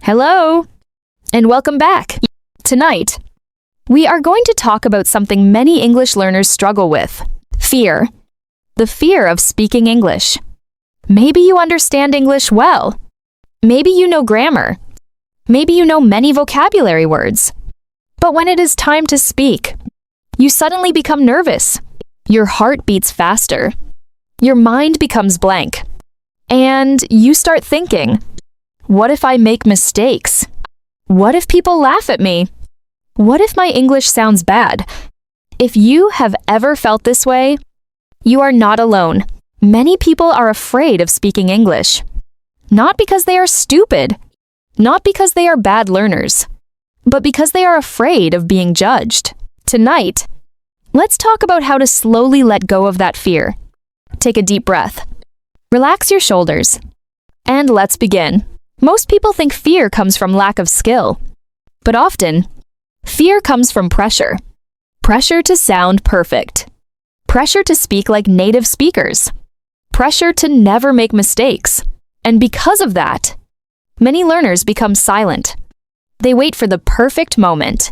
Hello, and welcome back. Tonight, we are going to talk about something many English learners struggle with: fear. The fear of speaking English. Maybe you understand English well. Maybe you know grammar. Maybe you know many vocabulary words. But when it is time to speak, you suddenly become nervous. Your heart beats faster. Your mind becomes blank. And you start thinking, what if I make mistakes? What if people laugh at me? What if my English sounds bad? If you have ever felt this way, you are not alone. Many people are afraid of speaking English. Not because they are stupid, not because they are bad learners, but because they are afraid of being judged. Tonight, let's talk about how to slowly let go of that fear. Take a deep breath. Relax your shoulders. And let's begin. Most people think fear comes from lack of skill. But often, fear comes from pressure. Pressure to sound perfect. Pressure to speak like native speakers. Pressure to never make mistakes. And because of that, many learners become silent. They wait for the perfect moment,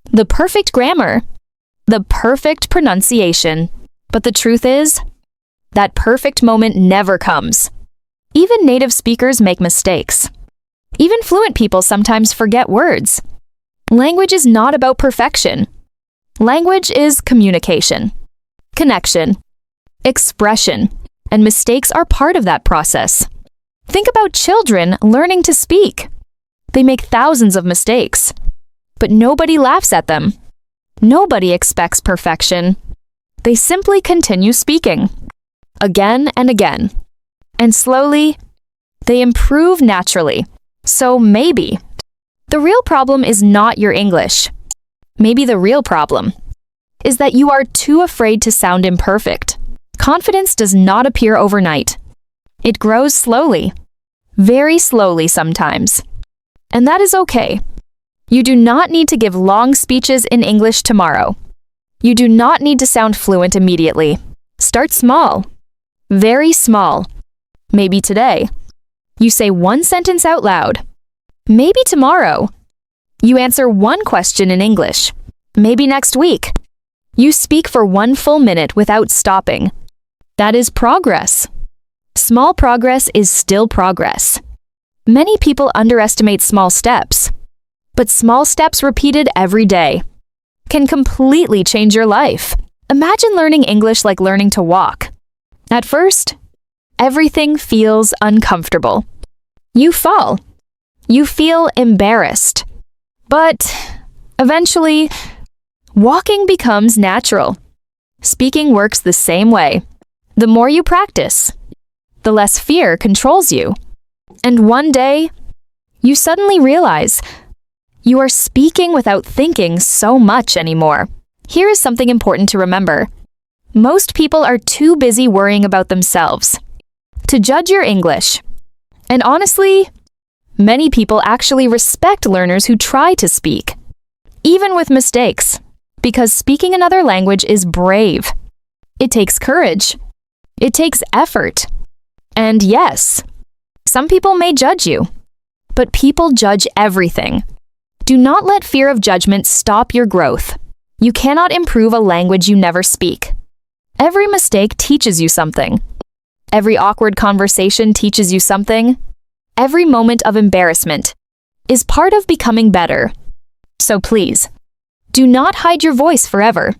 the perfect grammar, the perfect pronunciation. But the truth is, that perfect moment never comes. Even native speakers make mistakes. Even fluent people sometimes forget words. Language is not about perfection. Language is communication, connection, expression, and mistakes are part of that process. Think about children learning to speak. They make thousands of mistakes, but nobody laughs at them. Nobody expects perfection. They simply continue speaking, again and again. And slowly, they improve naturally. So maybe the real problem is not your English. Maybe the real problem is that you are too afraid to sound imperfect. Confidence does not appear overnight. It grows slowly, very slowly sometimes. And that is okay. You do not need to give long speeches in English tomorrow. You do not need to sound fluent immediately. Start small, very small. Maybe today, you say one sentence out loud. Maybe tomorrow, you answer one question in English. Maybe next week, you speak for 1 full minute without stopping. That is progress. Small progress is still progress. Many people underestimate small steps, but small steps repeated every day can completely change your life. Imagine learning English like learning to walk. At first, everything feels uncomfortable. You fall. You feel embarrassed. But eventually, walking becomes natural. Speaking works the same way. The more you practice, the less fear controls you. And one day, you suddenly realize you are speaking without thinking so much anymore. Here is something important to remember. Most people are too busy worrying about themselves to judge your English. And honestly, many people actually respect learners who try to speak, even with mistakes, because speaking another language is brave. It takes courage. It takes effort. And yes, some people may judge you, but people judge everything. Do not let fear of judgment stop your growth. You cannot improve a language you never speak. Every mistake teaches you something. Every awkward conversation teaches you something. Every moment of embarrassment is part of becoming better. So please, do not hide your voice forever.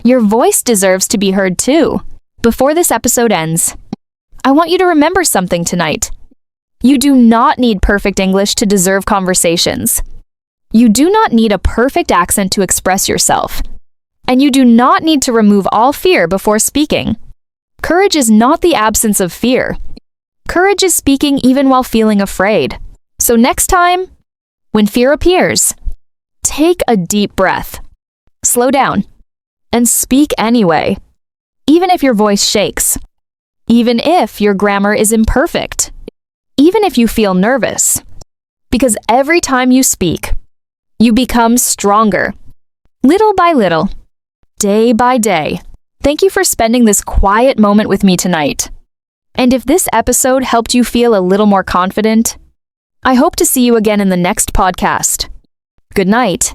Your voice deserves to be heard too. Before this episode ends, I want you to remember something tonight. You do not need perfect English to deserve conversations. You do not need a perfect accent to express yourself. And you do not need to remove all fear before speaking. Courage is not the absence of fear. Courage is speaking even while feeling afraid. So next time, when fear appears, take a deep breath, slow down, and speak anyway. Even if your voice shakes, even if your grammar is imperfect, even if you feel nervous. Because every time you speak, you become stronger, little by little, day by day. Thank you for spending this quiet moment with me tonight. And if this episode helped you feel a little more confident, I hope to see you again in the next podcast. Good night.